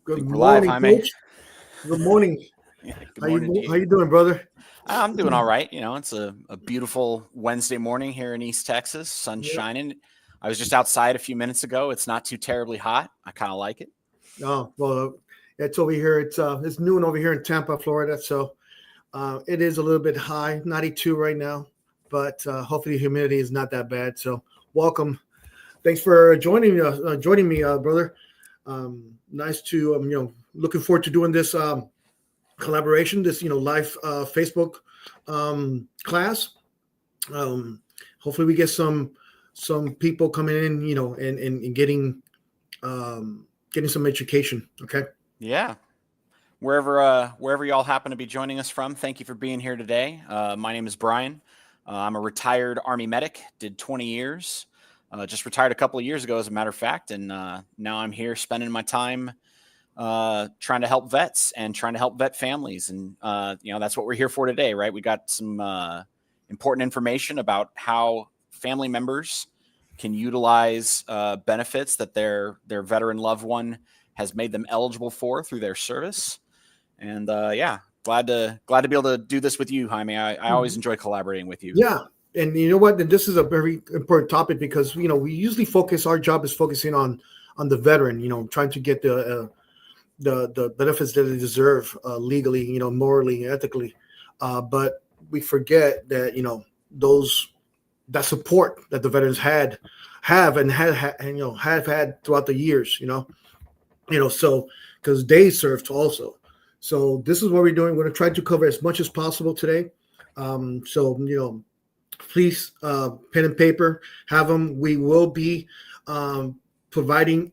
Good Think we're live, morning, Jaime. Coach. Good morning. Yeah, good How you morning to how you. you doing, brother? I'm doing all right. It's a beautiful Wednesday morning here in East Texas. Sun's Yeah. shining. I was just outside a few minutes ago. It's not too terribly hot. I kind of like it. Oh well, it's over here. It's noon over here in Tampa, Florida. So it is a little bit high, 92 right now, but hopefully the humidity is not that bad. So welcome. Thanks for joining me, brother. Nice to looking forward to doing this collaboration, this live Facebook class. Um, Hopefully we get some people coming in, and getting some education. Okay. Yeah. Wherever y'all happen to be joining us from, thank you for being here today. My name is Brian. I'm a retired Army medic. Did 20 years. Just retired a couple of years ago, as a matter of fact, and now I'm here spending my time trying to help vets and trying to help vet families. And, that's what we're here for today, right? We got some important information about how family members can utilize benefits that their veteran loved one has made them eligible for through their service. And glad to be able to do this with you, Jaime. I always enjoy collaborating with you. Yeah. And you know what? And this is a very important topic because, we usually our job is focusing on the veteran, trying to get the benefits that they deserve legally, morally, ethically. But we forget that, that support that the veterans have had throughout the years, so because they served also. So this is what we're doing. We're going to try to cover as much as possible today. Please, pen and paper, have them. We will be providing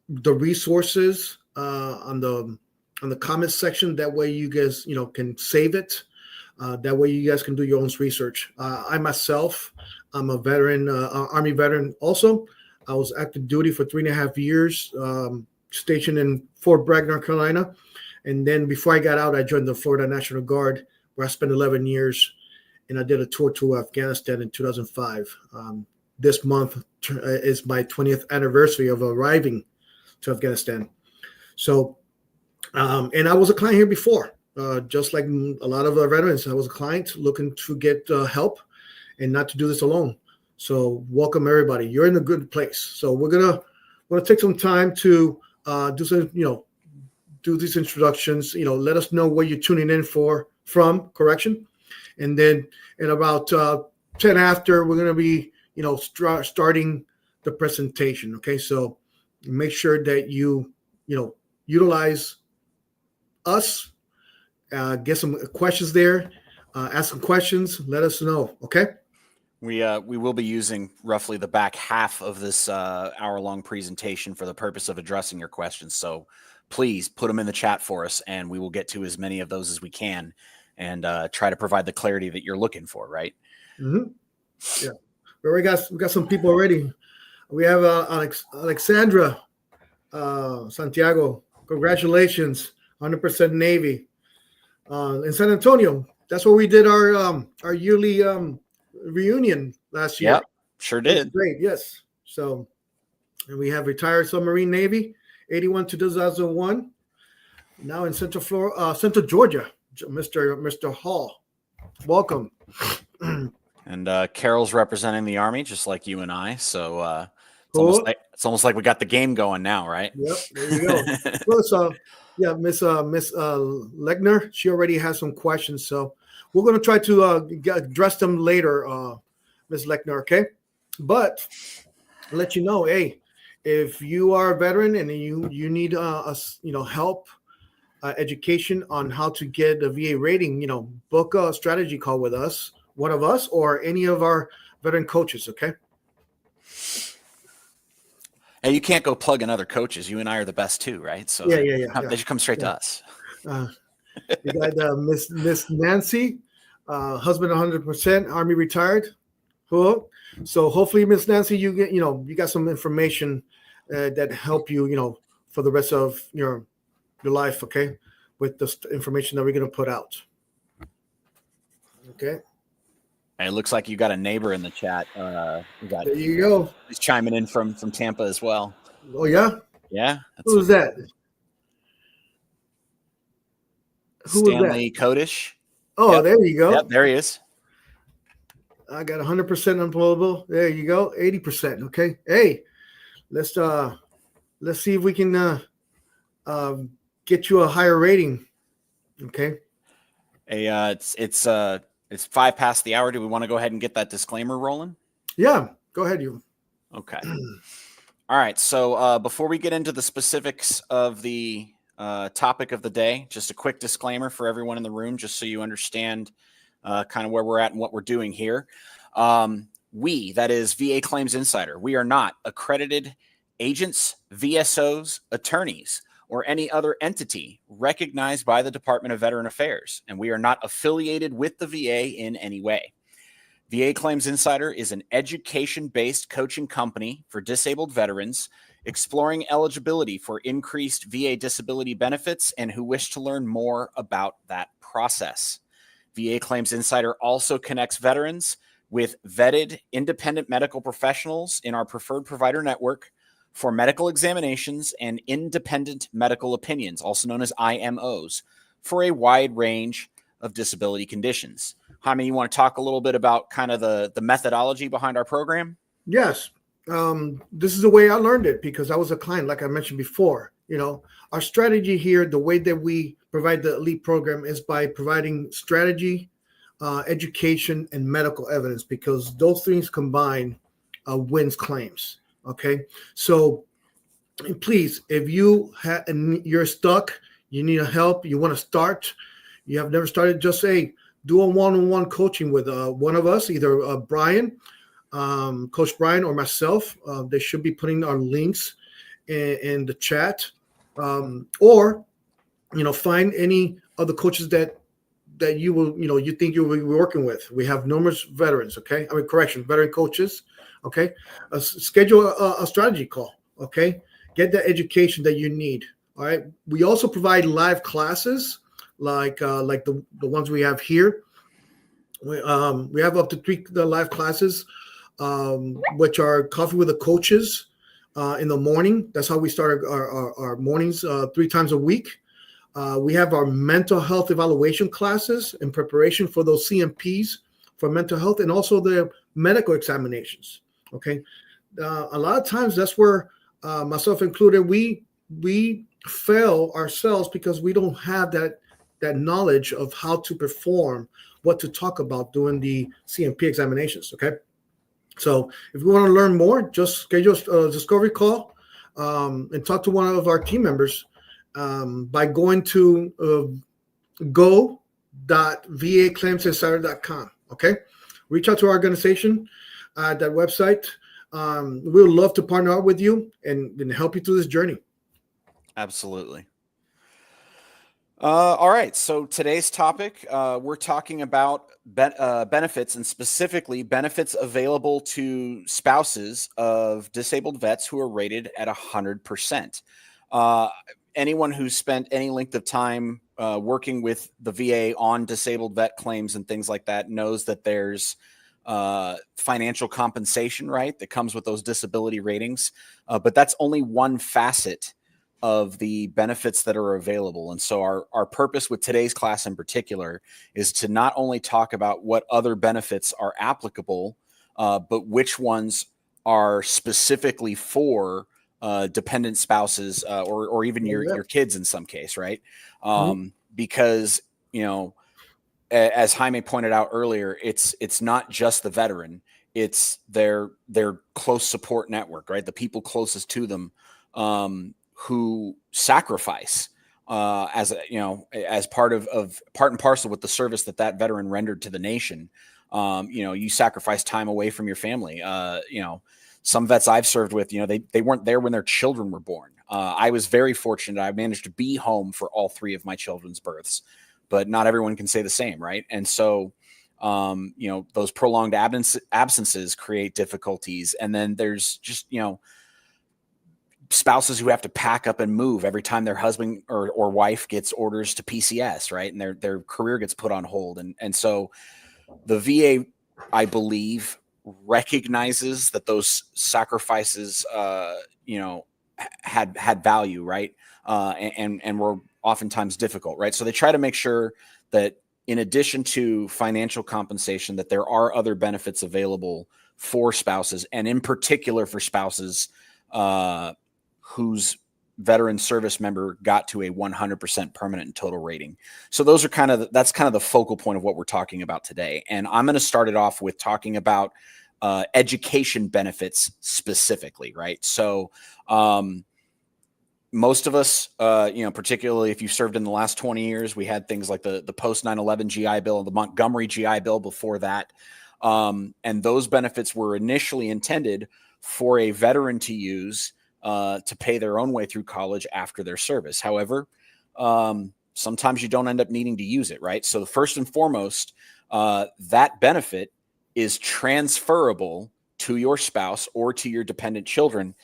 the resources on the comments section. That way you guys, can save it. That way you guys can do your own research. I myself, I'm a veteran, Army veteran also. I was active duty for 3.5 years, stationed in Fort Bragg, North Carolina. And then before I got out, I joined the Florida National Guard, where I spent 11 years. And I did a tour to Afghanistan in 2005. This month is my 20th anniversary of arriving to Afghanistan. So, and I was a client here before, just like a lot of our veterans. I was a client looking to get help and not to do this alone. So welcome everybody. You're in a good place. So we're gonna take some time to do some, do these introductions. Let us know where you're tuning in from. Correction. And then in about 10 after, we're going to be, starting the presentation. Okay. So make sure that you utilize us, get some questions there, ask some questions, let us know. Okay. We will be using roughly the back half of this hour-long presentation for the purpose of addressing your questions. So please put them in the chat for us, and we will get to as many of those as we can and try to provide the clarity that you're looking for, right? Mm-hmm. Yeah. We got some people already. We have Alexandra Santiago. Congratulations, 100% Navy. In San Antonio, that's where we did our yearly reunion last year. Yep, sure did. Great, yes. So, and we have retired submarine Navy, 81 to 2001. Now in Central Georgia, Mr. Hall. Welcome. And Carol's representing the Army, just like you and I. So Cool. it's almost like we got the game going now, right? Yep, there you go. Well, so yeah, Miss Legner, she already has some questions, so we're going to try to address them later, Miss Legner. Okay, but I'll let you know, hey, if you are a veteran and you need help, education on how to get a VA rating, book a strategy call with us, one of us, or any of our veteran coaches. Okay. Hey, you can't go plug in other coaches. You and I are the best too, right? So Yeah. They should come straight to us. You got Miss Nancy, husband 100%, Army retired. Cool. So hopefully, Miss Nancy, you got some information that help you, for the rest of your life. Okay, with the information that we're going to put out. Okay. It looks like you got a neighbor in the chat. There you go. He's chiming in from Tampa as well. Oh yeah. Yeah. Who's that? Who was that? Stanley Kodish. Oh, Yep. there you go. Yep, there he is. I got 100% unemployable. There you go. 80%. Okay. Hey, let's see if we can get you a higher rating. Okay. Hey, it's 5 past the hour. Do we want to go ahead and get that disclaimer rolling? Yeah. Go ahead, you. Okay. All right. So before we get into the specifics of the topic of the day, just a quick disclaimer for everyone in the room, just so you understand kind of where we're at and what we're doing here. That is VA Claims Insider, we are not accredited agents, VSOs, attorneys, or any other entity recognized by the Department of Veteran Affairs, and we are not affiliated with the VA in any way. VA Claims Insider is an education-based coaching company for disabled veterans exploring eligibility for increased VA disability benefits and who wish to learn more about that process. VA Claims Insider also connects veterans with vetted independent medical professionals in our preferred provider network for medical examinations and independent medical opinions, also known as IMOs, for a wide range of disability conditions. Jaime, you want to talk a little bit about kind of the methodology behind our program? Yes. This is the way I learned it because I was a client, like I mentioned before. Our strategy here, the way that we provide the elite program is by providing strategy, education, and medical evidence, because those things combined wins claims. Okay. So please, if you're stuck, you need help, you want to start, you have never started, just say, do a one-on-one coaching with one of us, either Brian, Coach Brian, or myself. They should be putting our links in the chat, or find any of the coaches that you will you think you'll be working with. We have numerous veterans. Okay, veteran coaches. Okay, schedule a strategy call. Okay, get the education that you need. All right. We also provide live classes like the ones we have here. We have up to 3 live classes, which are coffee with the coaches in the morning. That's how we start our mornings 3 times a week. We have our mental health evaluation classes in preparation for those CMPs for mental health, and also the medical examinations. Okay. A lot of times that's where myself included, we fail ourselves because we don't have that knowledge of how to perform, what to talk about during the CMP examinations. Okay. So if you want to learn more, just schedule a discovery call and talk to one of our team members by going to go.vaclaimsinsider.com. Okay. Reach out to our organization at that website. We would love to partner up with you and help you through this journey. Absolutely. All right. So today's topic, we're talking about benefits, and specifically benefits available to spouses of disabled vets who are rated at 100%. Anyone who's spent any length of time working with the VA on disabled vet claims and things like that knows that there's financial compensation, right, that comes with those disability ratings. But that's only one facet of the benefits that are available. And so our purpose with today's class in particular is to not only talk about what other benefits are applicable, but which ones are specifically for dependent spouses or even your kids in some case, right? Because, as Jaime pointed out earlier, it's not just the veteran, it's their close support network, right? The people closest to them who sacrifice as part and parcel with the service that veteran rendered to the nation. You sacrifice time away from your family. Some vets I've served with, they weren't there when their children were born. I was very fortunate. I managed to be home for all 3 of my children's births, but not everyone can say the same, right? And so, those prolonged absences create difficulties. And then there's just, spouses who have to pack up and move every time their husband or wife gets orders to PCS, right? And their career gets put on hold. And so the VA, I believe, recognizes that those sacrifices, had value, right? And were oftentimes difficult, right? So they try to make sure that in addition to financial compensation, that there are other benefits available for spouses, and in particular for spouses whose veteran service member got to a 100% permanent and total rating. So those are that's kind of the focal point of what we're talking about today. And I'm going to start it off with talking about education benefits specifically, right? So most of us, particularly if you served in the last 20 years, we had things like the post 9/11 GI Bill and the Montgomery GI Bill before that. And those benefits were initially intended for a veteran to use to pay their own way through college after their service. However, sometimes you don't end up needing to use it, right? So first and foremost, that benefit is transferable to your spouse or to your dependent children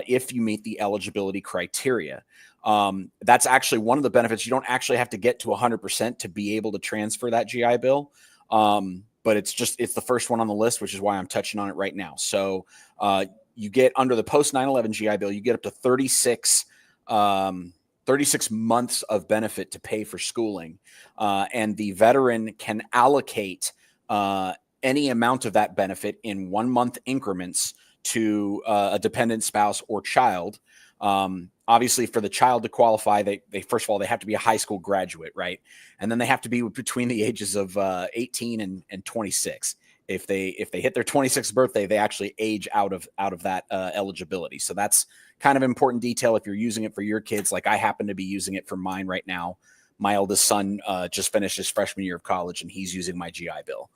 if you meet the eligibility criteria. That's actually one of the benefits. You don't actually have to get to 100% to be able to transfer that GI Bill. But it's the first one on the list, which is why I'm touching on it right now. So you get under the post 9/11 GI Bill, you get up to 36 months of benefit to pay for schooling. And the veteran can allocate any amount of that benefit in 1 month increments to a dependent spouse or child. Obviously, for the child to qualify, they first of all, they have to be a high school graduate, right? And then they have to be between the ages of 18 and 26. If they hit their 26th birthday, they actually age out of that eligibility. So that's kind of important detail if you're using it for your kids. Like I happen to be using it for mine right now. My eldest son just finished his freshman year of college, and he's using my GI Bill.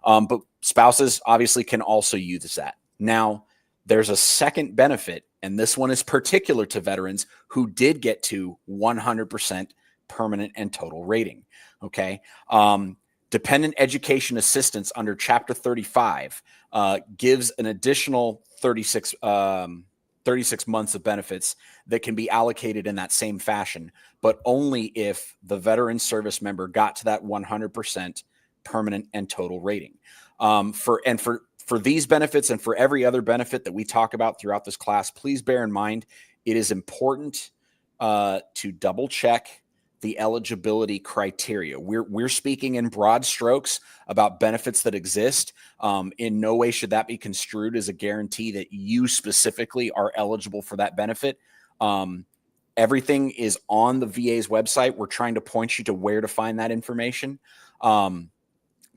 But spouses obviously can also use that. Now, there's a second benefit, and this one is particular to veterans who did get to 100% permanent and total rating. Okay. Dependent education assistance under Chapter 35 gives an additional 36 months of benefits that can be allocated in that same fashion, but only if the veteran service member got to that 100% permanent and total rating. For these benefits and for every other benefit that we talk about throughout this class, please bear in mind, it is important to double check the eligibility criteria. We're speaking in broad strokes about benefits that exist. In no way should that be construed as a guarantee that you specifically are eligible for that benefit. Everything is on the VA's website. We're trying to point you to where to find that information.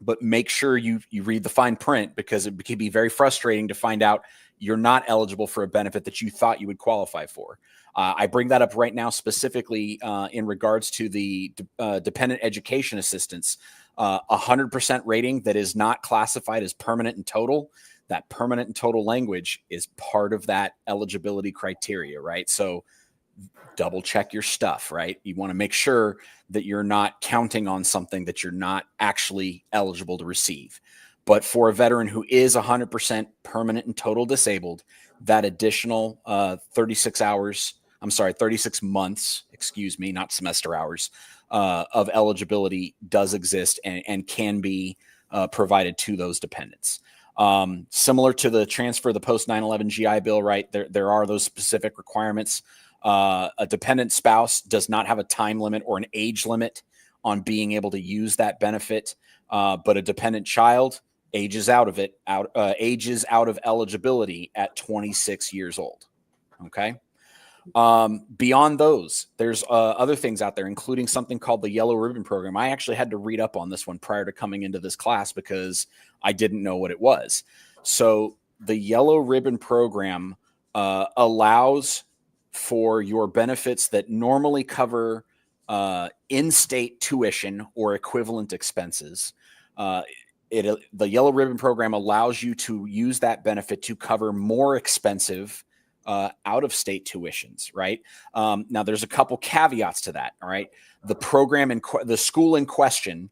But make sure you read the fine print, because it can be very frustrating to find out you're not eligible for a benefit that you thought you would qualify for. I bring that up right now specifically in regards to the dependent education assistance. 100% rating that is not classified as permanent and total. That permanent and total language is part of that eligibility criteria, right? So double check your stuff, right? You want to make sure that you're not counting on something that you're not actually eligible to receive. But for a veteran who is 100% permanent and total disabled, that additional 36 months, not semester hours, of eligibility does exist and can be provided to those dependents. Similar to the transfer of the post 9/11 GI Bill, right? There are those specific requirements. A dependent spouse does not have a time limit or an age limit on being able to use that benefit, but a dependent child ages out of eligibility at 26 years old. Okay. Beyond those, there's other things out there, including something called the Yellow Ribbon Program. I actually had to read up on this one prior to coming into this class because I didn't know what it was. So the Yellow Ribbon Program allows for your benefits that normally cover in-state tuition or equivalent expenses. The Yellow Ribbon Program allows you to use that benefit to cover more expensive out-of-state tuitions, right? Now, there's a couple caveats to that, all right? The program the school in question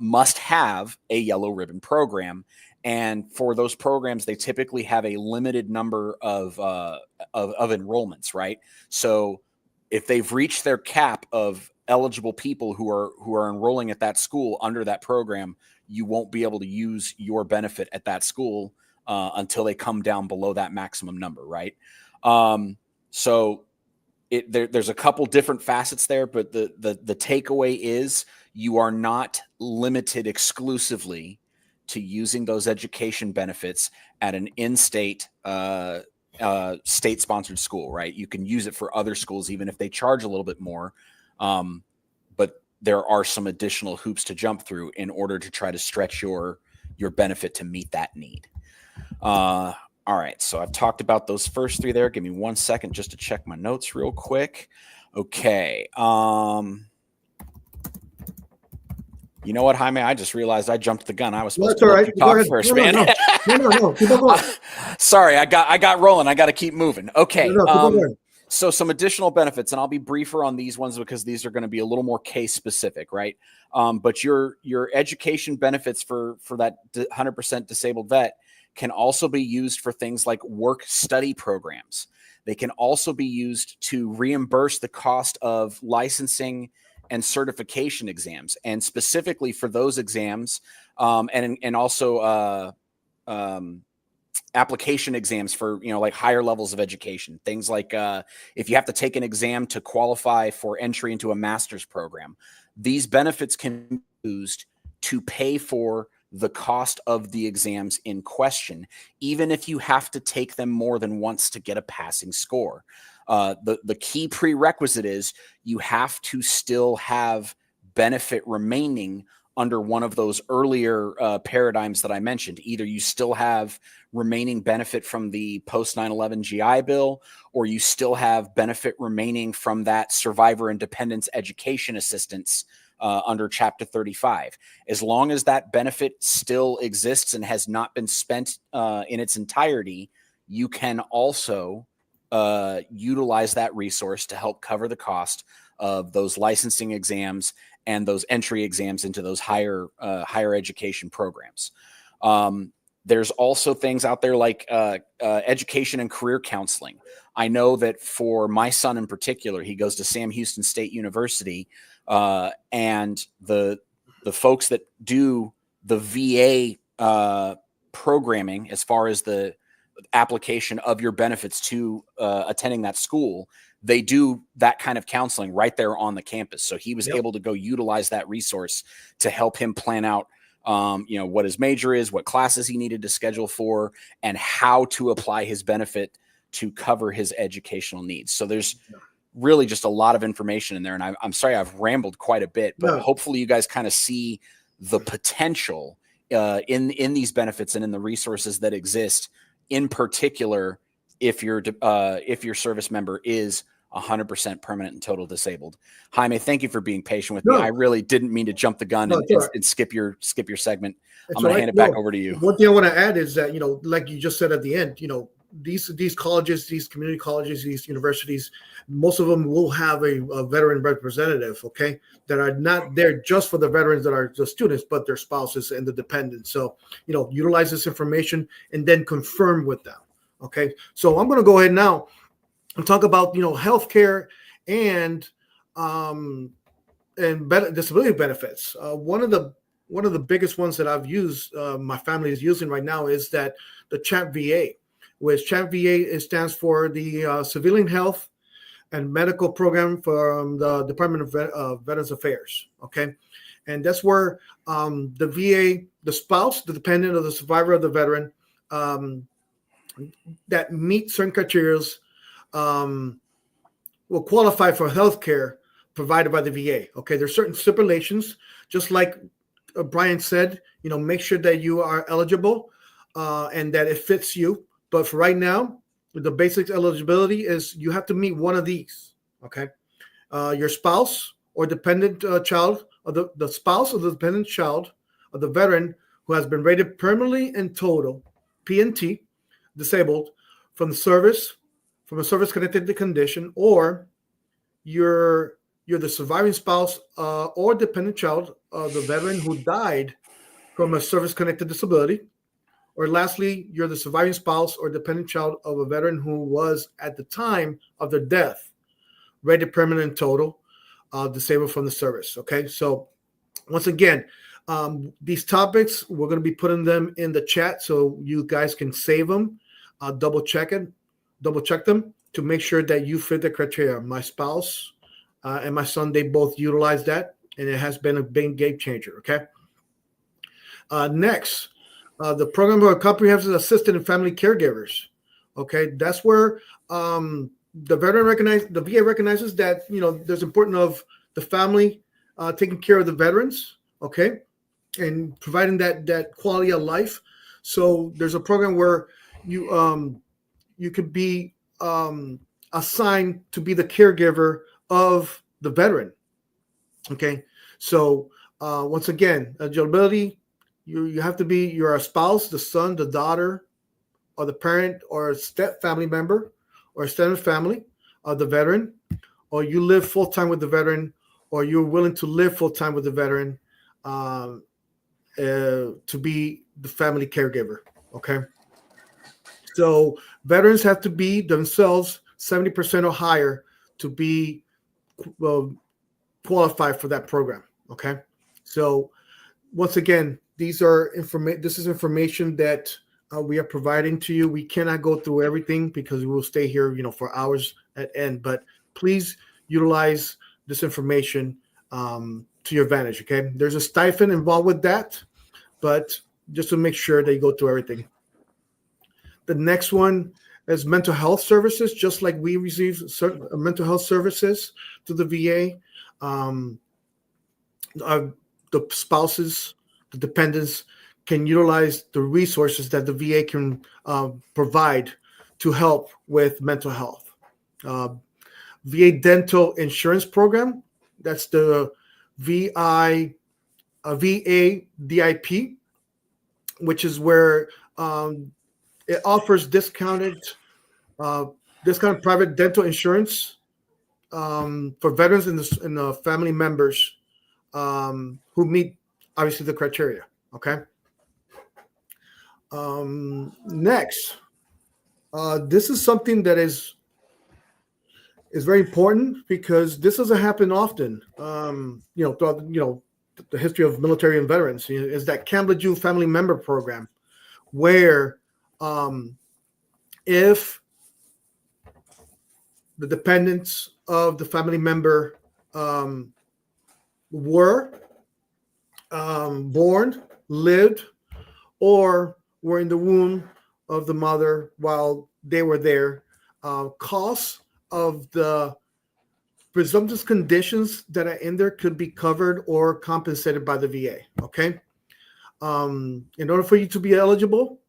must have a Yellow Ribbon Program. And for those programs, they typically have a limited number of enrollments, right? So if they've reached their cap of eligible people who are enrolling at that school under that program, you won't be able to use your benefit at that school until they come down below that maximum number, right? So there's a couple different facets there, but the takeaway is you are not limited exclusively to using those education benefits at an in-state state-sponsored school, right? You can use it for other schools, even if they charge a little bit more. But there are some additional hoops to jump through in order to try to stretch your benefit to meet that need. All right, so I've talked about those first three there. Give me 1 second just to check my notes real quick. Okay. You know what, Jaime? I just realized I jumped the gun. I was supposed to let you talk first, man. No. Keep on going. Sorry, I got rolling. I got to keep moving. Okay. Keep on going. So some additional benefits, and I'll be briefer on these ones because these are going to be a little more case specific, right? But your education benefits for that 100% disabled vet can also be used for things like work study programs. They can also be used to reimburse the cost of licensing and certification exams, and specifically for those exams, and also application exams for, like higher levels of education. Things like if you have to take an exam to qualify for entry into a master's program, these benefits can be used to pay for the cost of the exams in question, even if you have to take them more than once to get a passing score. The key prerequisite is you have to still have benefit remaining under one of those earlier paradigms that I mentioned. Either you still have remaining benefit from the post 9/11 GI Bill, or you still have benefit remaining from that survivor and dependents education assistance under Chapter 35. As long as that benefit still exists and has not been spent in its entirety, you can also utilize that resource to help cover the cost of those licensing exams and those entry exams into those higher education programs. There's also things out there like education and career counseling. I know that for my son in particular, he goes to Sam Houston State University, and the folks that do the VA programming as far as the application of your benefits to attending that school, they do that kind of counseling right there on the campus. So he was able to go utilize that resource to help him plan out what his major is, what classes he needed to schedule for, and how to apply his benefit to cover his educational needs. So there's really just a lot of information in there. And I'm sorry, I've rambled quite a bit, but hopefully you guys kind of see the potential in these benefits and in the resources that exist, in particular, if your service member is 100% permanent and total disabled. Jaime, thank you for being patient with me. I really didn't mean to jump the gun and skip your segment. I'm going to hand it back over to you. One thing I want to add is that, like you just said at the end, these colleges, these community colleges, these universities, most of them will have a veteran representative, okay, that are not there just for the veterans that are the students, but their spouses and the dependents. So, utilize this information and then confirm with them. Okay. So I'm going to go ahead now and talk about, healthcare and disability benefits. One of the biggest ones that I've used, my family is using right now, is that the CHAP VA, which CHAP VA stands for the Civilian Health and Medical Program from the Department of Veterans Affairs. Okay. And that's where the VA, the spouse, the dependent of the survivor of the veteran, that meet certain criteria will qualify for health care provided by the VA. Okay, there's certain stipulations, just like Brian said, make sure that you are eligible and that it fits you. But for right now, the basic eligibility is you have to meet one of these. Okay, your spouse or dependent child, or the spouse or the dependent child of the veteran who has been rated permanently and total, PNT, disabled from a service-connected condition, or you're the surviving spouse or dependent child of the veteran who died from a service-connected disability, or lastly, you're the surviving spouse or dependent child of a veteran who was, at the time of their death, rated permanent and total, disabled from the service. Okay, so once again, these topics, we're going to be putting them in the chat so you guys can save them, double check them, to make sure that you fit the criteria. My spouse and my son, they both utilize that, and it has been a big game changer. Okay. Next, the program of comprehensive assistant and family caregivers. Okay, that's where the VA recognizes that there's important of the family taking care of the veterans. Okay, and providing that quality of life. So there's a program where you could be assigned to be the caregiver of the veteran. Okay, so once again, eligibility, you have to be, you're a spouse, the son, the daughter, or the parent, or a step family member, or extended family of the veteran, or you live full time with the veteran, or you're willing to live full time with the veteran to be the family caregiver. Okay, so veterans have to be themselves 70% or higher to be well, qualified for that program. Okay, so once again, this is information that we are providing to you. We cannot go through everything because we will stay here, for hours at end. But please utilize this information to your advantage. Okay, there's a stipend involved with that, but just to make sure that you go through everything. The next one is mental health services. Just like we receive certain mental health services to the VA, the spouses, the dependents can utilize the resources that the VA can provide to help with mental health. VA dental insurance program, that's the VA DIP, which is where it offers discounted private dental insurance for veterans and the family members who meet obviously the criteria. Okay. Next, this is something that is very important because this doesn't happen often. Throughout the history of military and veterans, is that Camp Lejeune Family Member Program, where if the dependents of the family member were born, lived, or were in the womb of the mother while they were there, costs of the presumptive conditions that are in there could be covered or compensated by the VA. Okay. In order for you to be eligible,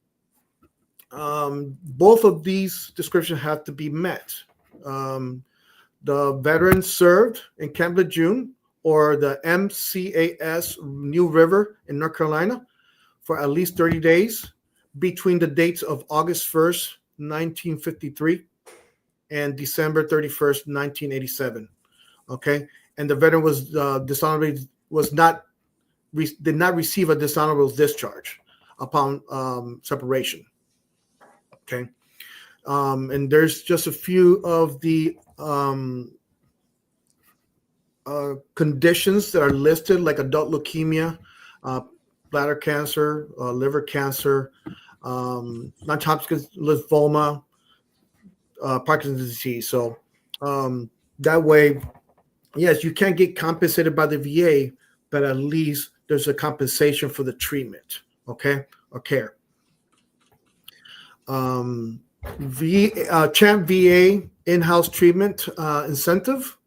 both of these descriptions have to be met. The veteran served in Camp Lejeune or the MCAS New River in North Carolina for at least 30 days between the dates of August 1st, 1953 and December 31st, 1987. Okay. And the veteran was dishonorably, did not receive a dishonorable discharge upon separation. Okay. And there's just a few of the conditions that are listed, like adult leukemia, bladder cancer, liver cancer, non-Hodgkin's lymphoma, Parkinson's disease. So that way, yes, you can't get compensated by the VA, but at least there's a compensation for the treatment, okay, or care. CHAMP VA in-house treatment incentive.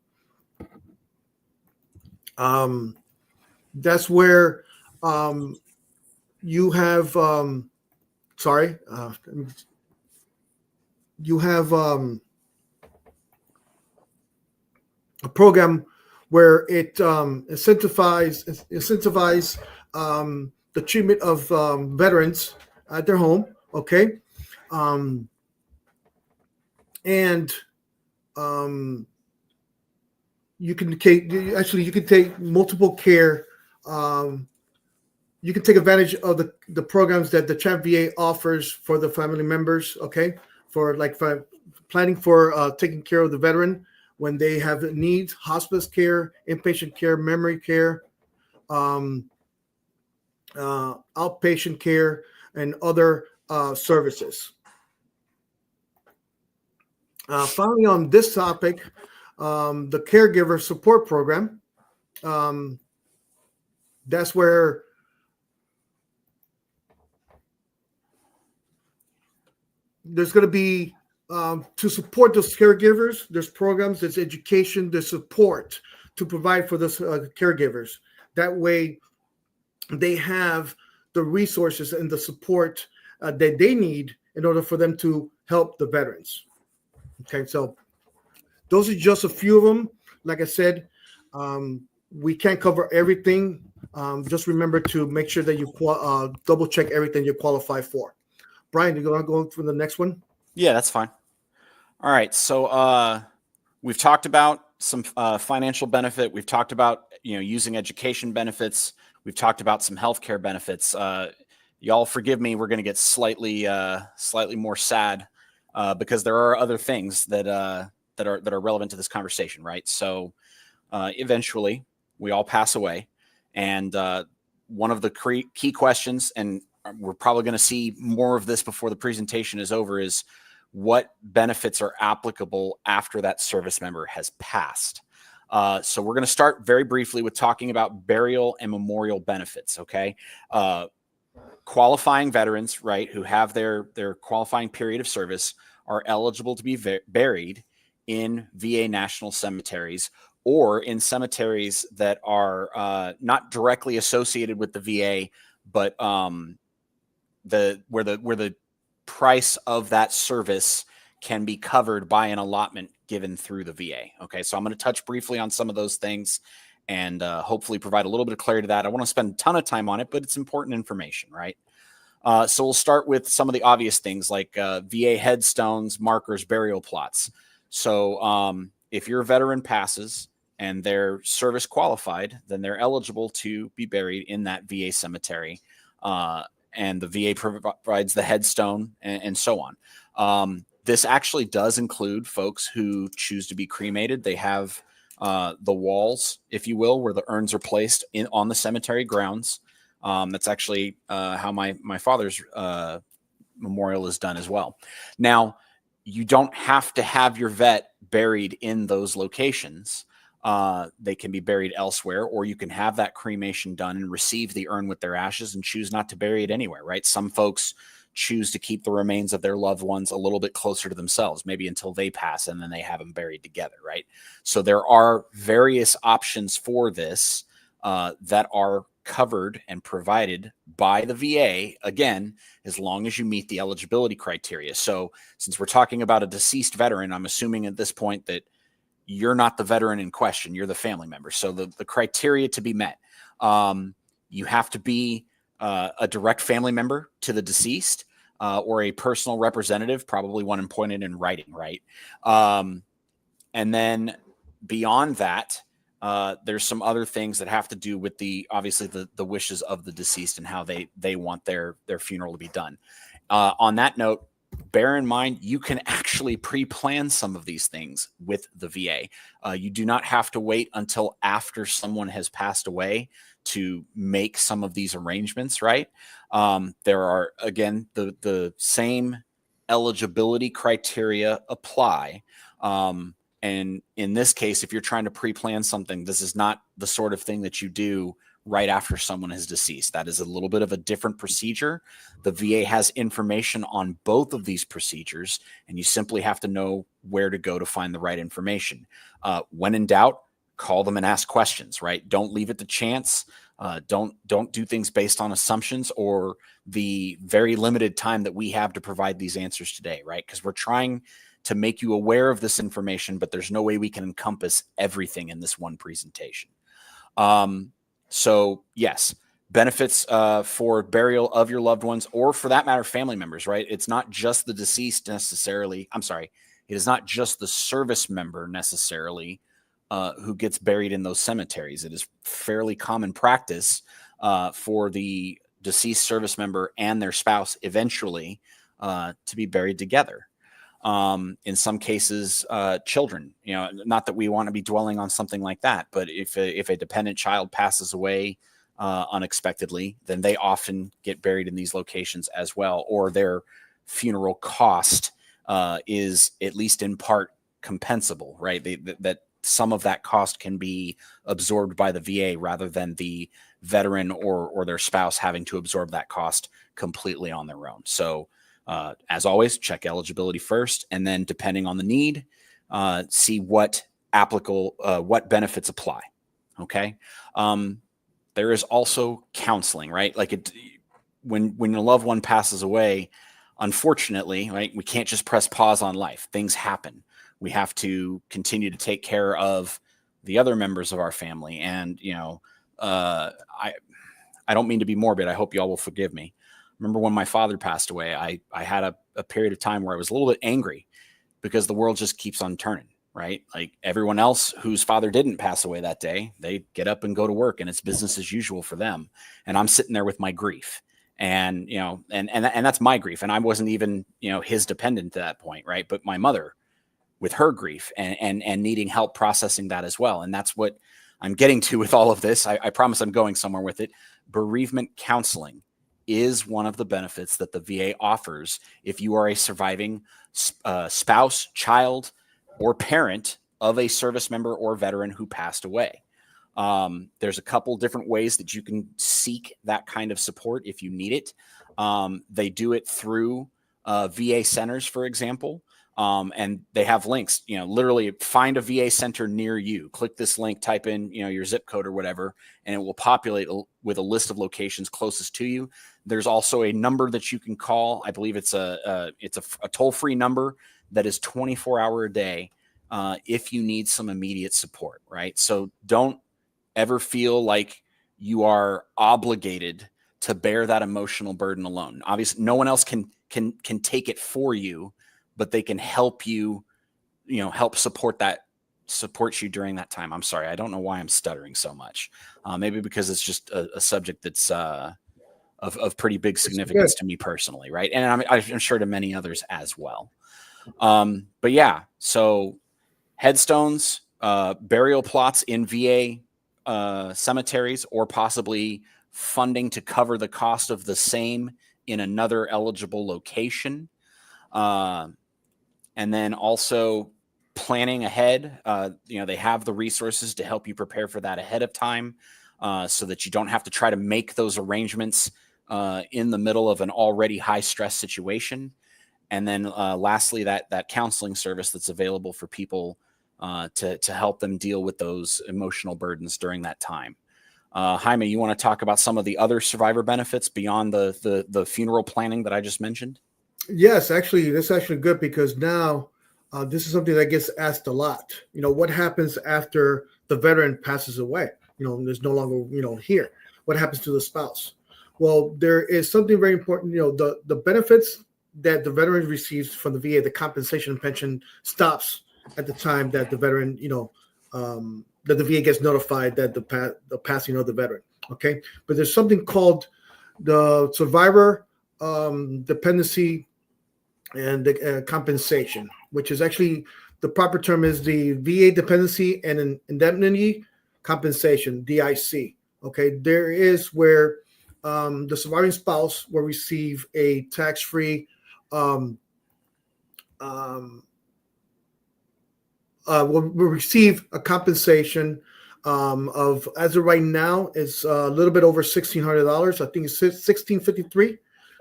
That's where you have you have a program where it incentivize the treatment of veterans at their home. Okay. And you can take multiple care. You can take advantage of the programs that the CHAMP VA offers for the family members. Okay, for planning for taking care of the veteran when they have needs: hospice care, inpatient care, memory care, outpatient care, and other services. Finally, on this topic, the caregiver support program. That's where there's going to be to support those caregivers. There's programs, there's education, there's support to provide for those caregivers. That way, they have the resources and the support that they need in order for them to help the veterans. Okay, so those are just a few of them. Like I said, we can't cover everything. Just remember to make sure that you double check everything you qualify for. Brian, you want to go for the next one? Yeah, that's fine. All right. So we've talked about some financial benefit. We've talked about, using education benefits. We've talked about some healthcare benefits. Y'all forgive me. We're going to get slightly more sad because there are other things that are relevant to this conversation, right? So eventually we all pass away. And one of the key questions, and we're probably going to see more of this before the presentation is over, is what benefits are applicable after that service member has passed. So we're going to start very briefly with talking about burial and memorial benefits, okay? Qualifying veterans, right, who have their qualifying period of service are eligible to be buried in VA national cemeteries or in cemeteries that are not directly associated with the VA, but where the price of that service can be covered by an allotment given through the VA. Okay, so I'm going to touch briefly on some of those things and hopefully provide a little bit of clarity to that. I want to spend a ton of time on it, but it's important information, right? So we'll start with some of the obvious things like VA headstones, markers, burial plots. So if your veteran passes and they're service qualified, then they're eligible to be buried in that VA cemetery. And the VA provides the headstone and so on. This actually does include folks who choose to be cremated. They have the walls, if you will, where the urns are placed on the cemetery grounds. That's actually how my father's memorial is done as well. Now, you don't have to have your vet buried in those locations. They can be buried elsewhere, or you can have that cremation done and receive the urn with their ashes and choose not to bury it anywhere, right? Some folks choose to keep the remains of their loved ones a little bit closer to themselves, maybe until they pass, and then they have them buried together, right? So there are various options for this that are covered and provided by the VA, again, as long as you meet the eligibility criteria. So since we're talking about a deceased veteran, I'm assuming at this point that you're not the veteran in question, you're the family member. So the criteria to be met, you have to be a direct family member to the deceased or a personal representative, probably one appointed in writing, right? And then beyond that, there's some other things that have to do with obviously the wishes of the deceased and how they want their funeral to be done. On that note, bear in mind, you can actually pre-plan some of these things with the VA. You do not have to wait until after someone has passed away to make some of these arrangements, right? There are, again, the same eligibility criteria apply. And in this case, if you're trying to pre-plan something, this is not the sort of thing that you do right after someone is deceased. That is a little bit of a different procedure. The VA has information on both of these procedures, and you simply have to know where to go to find the right information. When in doubt, call them and ask questions, right? Don't leave it to chance. Don't do things based on assumptions or the very limited time that we have to provide these answers today, right? Because we're trying to make you aware of this information, but there's no way we can encompass everything in this one presentation. So yes, benefits for burial of your loved ones, or for that matter, family members, right? It's not just the deceased necessarily. I'm sorry. It is not just the service member necessarily who gets buried in those cemeteries. It is fairly common practice for the deceased service member and their spouse eventually to be buried together. In some cases, children, not that we want to be dwelling on something like that, but if a dependent child passes away unexpectedly, then they often get buried in these locations as well, or their funeral cost is at least in part compensable, right? That some of that cost can be absorbed by the VA rather than the veteran or their spouse having to absorb that cost completely on their own. So as always, check eligibility first, and then depending on the need, see what what benefits apply. Okay. There is also counseling, right? Like when a loved one passes away, unfortunately, right, we can't just press pause on life. Things happen. We have to continue to take care of the other members of our family. And, I don't mean to be morbid. I hope you all will forgive me. Remember when my father passed away, I had a period of time where I was a little bit angry because the world just keeps on turning, right? Like everyone else whose father didn't pass away that day, they get up and go to work and it's business as usual for them. And I'm sitting there with my grief. And, and that's my grief. And I wasn't even, his dependent at that point, right? But my mother with her grief and needing help processing that as well. And that's what I'm getting to with all of this. I promise I'm going somewhere with it. Bereavement counseling is one of the benefits that the VA offers if you are a surviving spouse, child, or parent of a service member or veteran who passed away. There's a couple different ways that you can seek that kind of support if you need it. They do it through VA centers, for example. And they have links, literally find a VA center near you, click this link, type in, your zip code or whatever, and it will populate with a list of locations closest to you. There's also a number that you can call. I believe it's a toll-free number that is 24-hour a day if you need some immediate support, right? So don't ever feel like you are obligated to bear that emotional burden alone. Obviously, no one else can take it for you, but they can help you, help support you during that time. I'm sorry. I don't know why I'm stuttering so much. Maybe because it's just a subject that's of pretty big significance to me personally. Right. And I'm sure to many others as well. But yeah, so headstones, burial plots in VA cemeteries, or possibly funding to cover the cost of the same in another eligible location. And then also planning ahead. They have the resources to help you prepare for that ahead of time so that you don't have to try to make those arrangements in the middle of an already high stress situation. And then lastly, that counseling service that's available for people to help them deal with those emotional burdens during that time. Jaime, you want to talk about some of the other survivor benefits beyond the funeral planning that I just mentioned? Yes, actually, that's actually good because now this is something that gets asked a lot. What happens after the veteran passes away? There's no longer, here. What happens to the spouse? Well, there is something very important. The benefits that the veteran receives from the VA, the compensation and pension, stops at the time that the veteran, that the VA gets notified that the passing of the veteran. Okay, but there's something called the survivor dependency and the compensation, which is actually the proper term is the VA dependency and indemnity compensation, DIC. Okay, there is where the surviving spouse will receive a tax-free will receive a compensation of, as of right now, it's a little bit over $1,600. I think it's $1,653.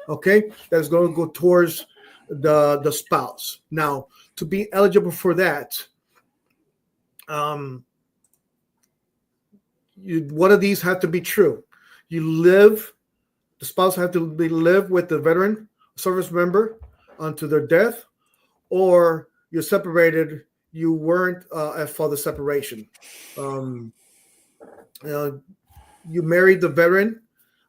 Okay, that's going to go towards the spouse. Now, to be eligible for that, one of these have to be true. The spouse have to live with the veteran service member unto their death, or you're separated. You weren't for the separation. You married the veteran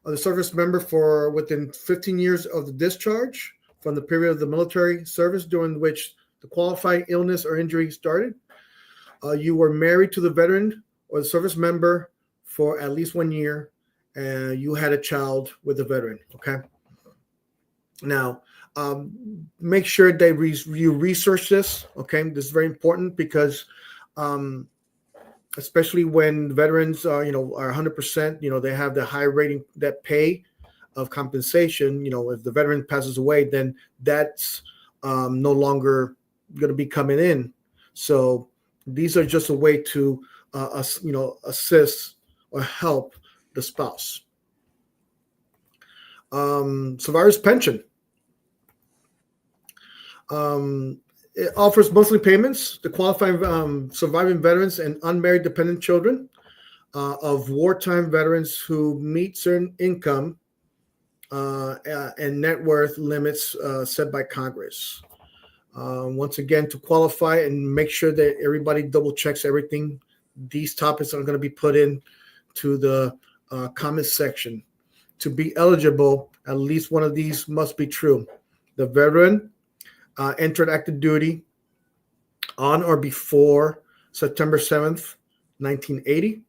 or the service member for within 15 years of the discharge from the period of the military service during which the qualifying illness or injury started. You were married to the veteran or the service member for at least 1 year, and you had a child with the veteran. Okay. Now, make sure that you research this. Okay, this is very important because, especially when veterans are 100%, they have the high rating that pay of compensation. If the veteran passes away, then that's no longer going to be coming in. So these are just a way to assist or help the spouse. Survivor's pension. It offers monthly payments to qualifying surviving veterans and unmarried dependent children of wartime veterans who meet certain income and net worth limits set by Congress. Once again, to qualify and make sure that everybody double checks everything, these topics are going to be put in to the comment section. To be eligible, at least one of these must be true. The veteran entered active duty on or before September 7th, 1980,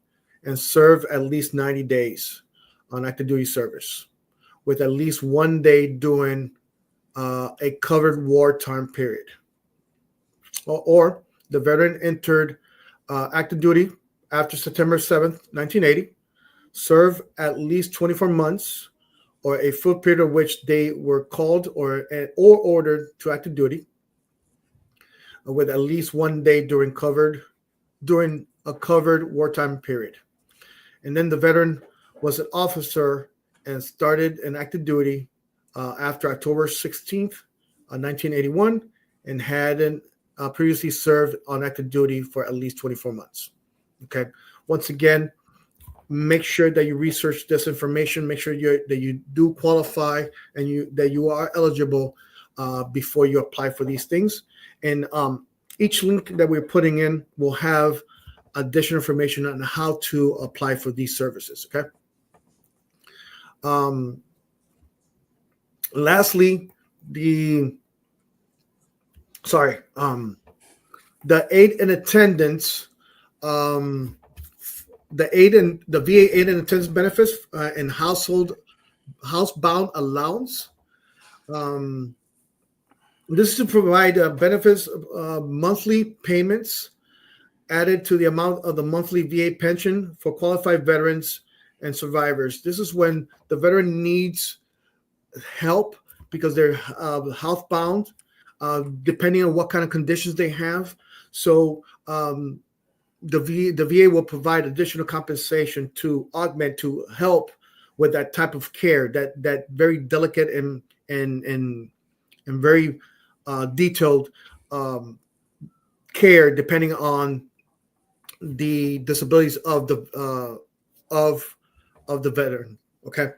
and served at least 90 days on active duty service, with at least 1 day during a covered wartime period. Or the veteran entered active duty after September 7th, 1980, served at least 24 months or a full period of which they were called or ordered to active duty, with at least 1 day during a covered wartime period. And then the veteran was an officer and started in active duty after October 16th, 1981, and hadn't previously served on active duty for at least 24 months. Okay. Once again, make sure that you research this information. Make sure that you do qualify and that you are eligible before you apply for these things. And each link that we're putting in will have additional information on how to apply for these services. Okay. Lastly, the aid and attendance, the VA aid and attendance benefits and housebound allowance. This is to provide benefits, monthly payments added to the amount of the monthly VA pension for qualified veterans and survivors. This is when the veteran needs help because they're housebound, depending on what kind of conditions they have. So the VA will provide additional compensation to augment, to help with that type of care, that very delicate and very detailed care, depending on the disabilities of the veteran. Okay.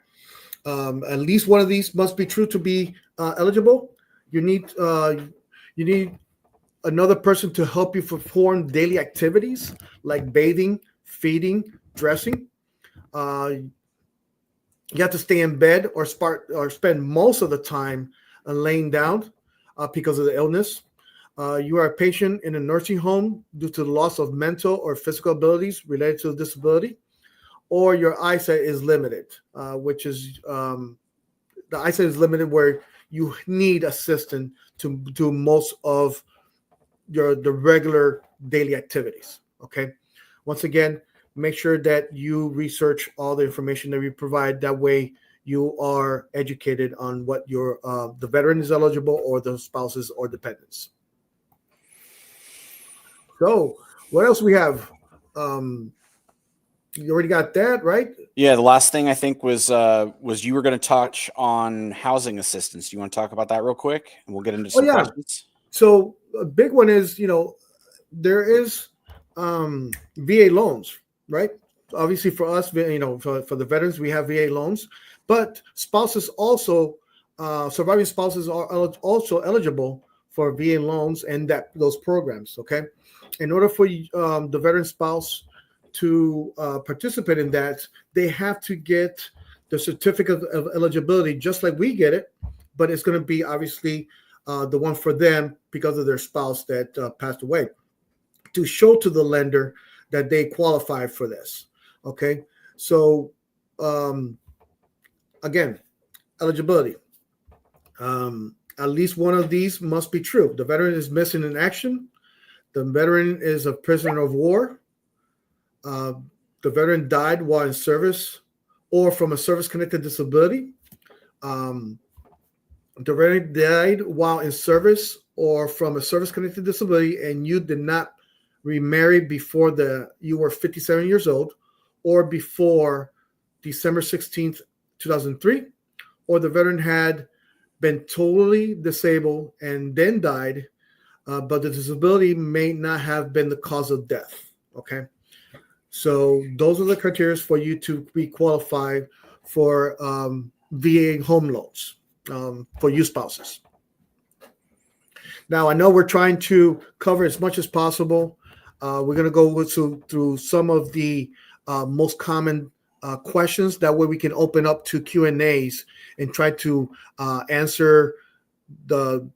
At least one of these must be true to be eligible. You need another person to help you perform daily activities like bathing, feeding, dressing. You have to stay in bed or spend most of the time laying down because of the illness. You are a patient in a nursing home due to the loss of mental or physical abilities related to the disability, or your eyesight is limited, which is the eyesight is limited where you need assistance to do most of the regular daily activities. Okay. Once again, make sure that you research all the information that we provide. That way you are educated on what your the veteran is eligible, or the spouses or dependents. So what else we have? You already got that, right? Yeah, the last thing I think was you were going to touch on housing assistance. Do you want to talk about that real quick, and we'll get into some questions? So a big one is, there is VA loans, right? Obviously for us, for the veterans, we have VA loans, but spouses also, surviving spouses are also eligible for VA loans and those programs. Okay. In order for the veteran spouse to participate in that, they have to get the certificate of eligibility, just like we get it, but it's going to be obviously the one for them because of their spouse that passed away, to show to the lender that they qualify for this. Okay. So again, eligibility. At least one of these must be true. The veteran is missing in action. The veteran is a prisoner of war. The veteran died while in service or from a service-connected disability. the veteran died while in service or from a service-connected disability, and you did not remarry before you were 57 years old, or before December 16th, 2003, or the veteran had been totally disabled and then died, but the disability may not have been the cause of death. Okay, so those are the criteria for you to be qualified for VA home loans for you spouses. Now, I know we're trying to cover as much as possible. We're going to go through some of the most common questions. That way we can open up to Q&As and try to answer the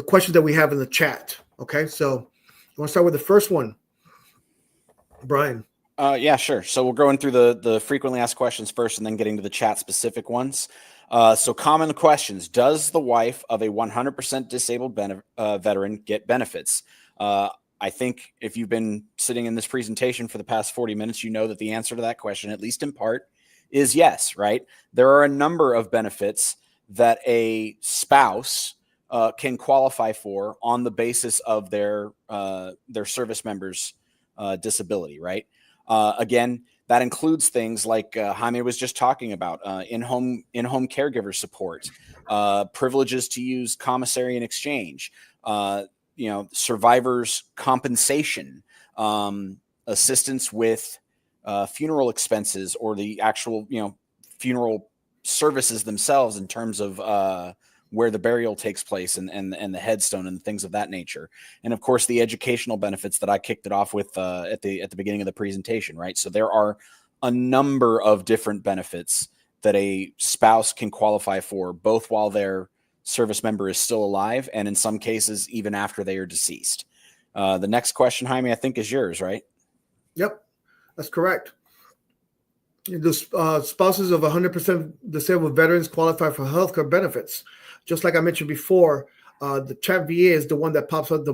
questions that we have in the chat. Okay, so you want to start with the first one, Brian? Yeah, sure. So we're going through the frequently asked questions first and then getting to the chat specific ones. So common questions. Does the wife of a 100% disabled veteran get benefits? I think if you've been sitting in this presentation for the past 40 minutes, you know that the answer to that question, at least in part, is yes, right? There are a number of benefits that a spouse can qualify for on the basis of their service member's disability, right? Again, that includes things like Jaime was just talking about, in-home caregiver support, privileges to use commissary and exchange, survivors' compensation, assistance with funeral expenses or the actual, funeral services themselves in terms of where the burial takes place and the headstone and things of that nature. And of course, the educational benefits that I kicked it off with at the beginning of the presentation, right? So there are a number of different benefits that a spouse can qualify for, both while their service member is still alive and in some cases, even after they are deceased. The next question, Jaime, I think is yours, right? Yep, that's correct. The spouses of 100% disabled veterans qualify for healthcare benefits. Just like I mentioned before, the chat VA is the one that pops up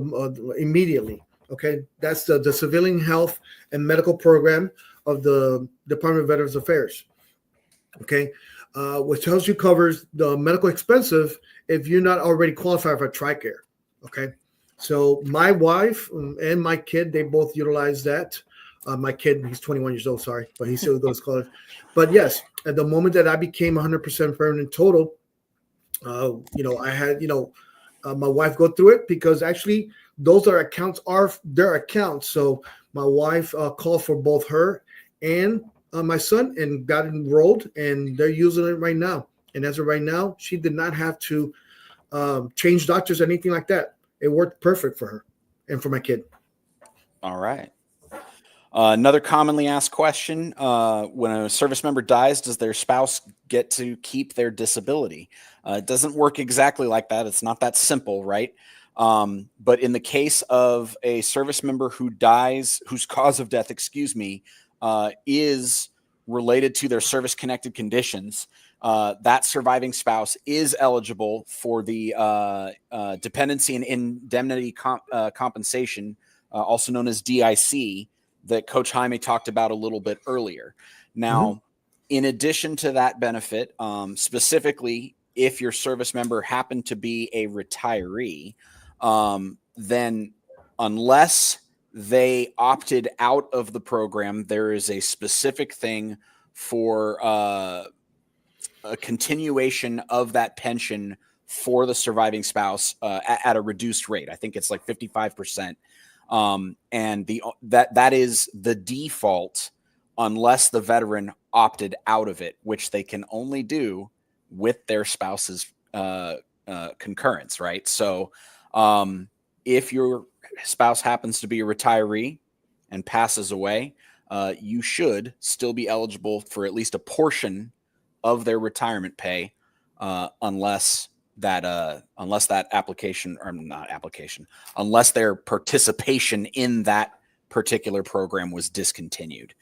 immediately. Okay, that's the Civilian Health and Medical Program of the Department of Veterans Affairs. Okay, which tells you covers the medical expenses if you're not already qualified for TRICARE. Okay, so my wife and my kid, they both utilize that. My kid, he's 21 years old, sorry, but he still goes to college. But yes, at the moment that I became 100% permanent total, I had, my wife go through it, because actually those are their accounts. So my wife called for both her and my son and got enrolled, and they're using it right now. And as of right now, she did not have to change doctors or anything like that. It worked perfect for her and for my kid. All right. Another commonly asked question, when a service member dies, does their spouse get to keep their disability? It doesn't work exactly like that. It's not that simple, right? But in the case of a service member who dies, whose cause of death, is related to their service-connected conditions, that surviving spouse is eligible for the dependency and indemnity compensation, also known as DIC, that Coach Jaime talked about a little bit earlier. Now, in addition to that benefit, specifically if your service member happened to be a retiree, then unless they opted out of the program, there is a specific thing for a continuation of that pension for the surviving spouse at a reduced rate. I think it's like 55%. And that is the default unless the veteran opted out of it, which they can only do with their spouse's concurrence, right? So if your spouse happens to be a retiree and passes away, you should still be eligible for at least a portion of their retirement pay, unless their participation in that particular program was discontinued.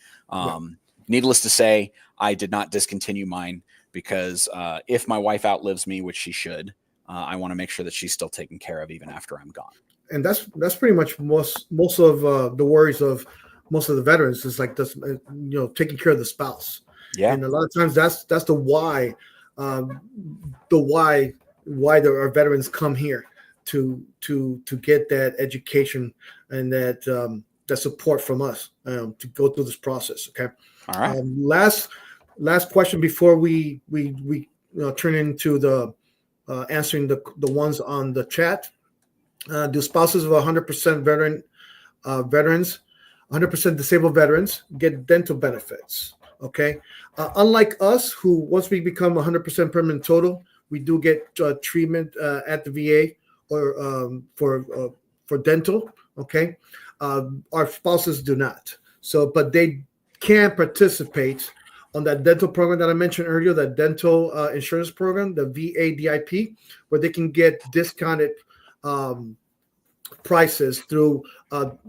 Needless to say, I did not discontinue mine because if my wife outlives me, which she should, I want to make sure that she's still taken care of even after I'm gone. And that's pretty much most of the worries of most of the veterans is like this, taking care of the spouse. Yeah. And a lot of times that's the why the why our veterans come here to get that education and that support from us to go through this process. Okay. All right. Last question before we turn into the answering the ones on the chat. Do spouses of 100% veterans, 100% disabled veterans get dental benefits? Okay. Unlike us, who once we become 100% permanent total, we do get treatment at the VA or for dental. Okay. Our spouses do not. So, but they can participate on that dental program that I mentioned earlier, that dental insurance program, the VA DIP, where they can get discounted prices through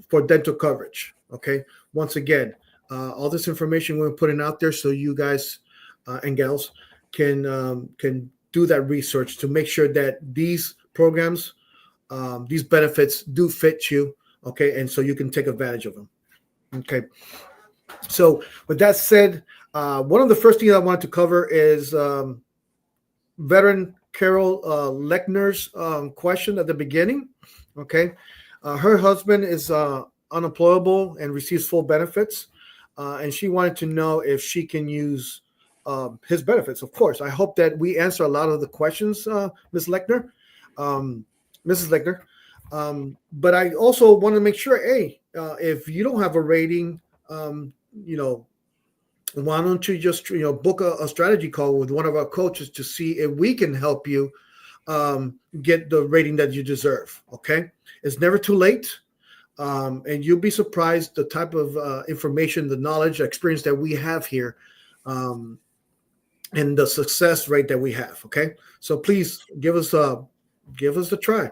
for dental coverage. Okay. Once again, all this information we're putting out there so you guys and gals can do that research to make sure that these programs, these benefits do fit you. Okay. And so you can take advantage of them. Okay. So with that said, one of the first things I wanted to cover is veteran Carol Lechner's question at the beginning. Okay. Her husband is unemployable and receives full benefits. And she wanted to know if she can use his benefits. Of course, I hope that we answer a lot of the questions, Ms. Lechner, Mrs. Lechner. But I also want to make sure, hey, if you don't have a rating, why don't you just book a strategy call with one of our coaches to see if we can help you get the rating that you deserve. Okay, it's never too late, and you'll be surprised the type of information, the knowledge, experience that we have here, and the success rate that we have. Okay, so please give us a try.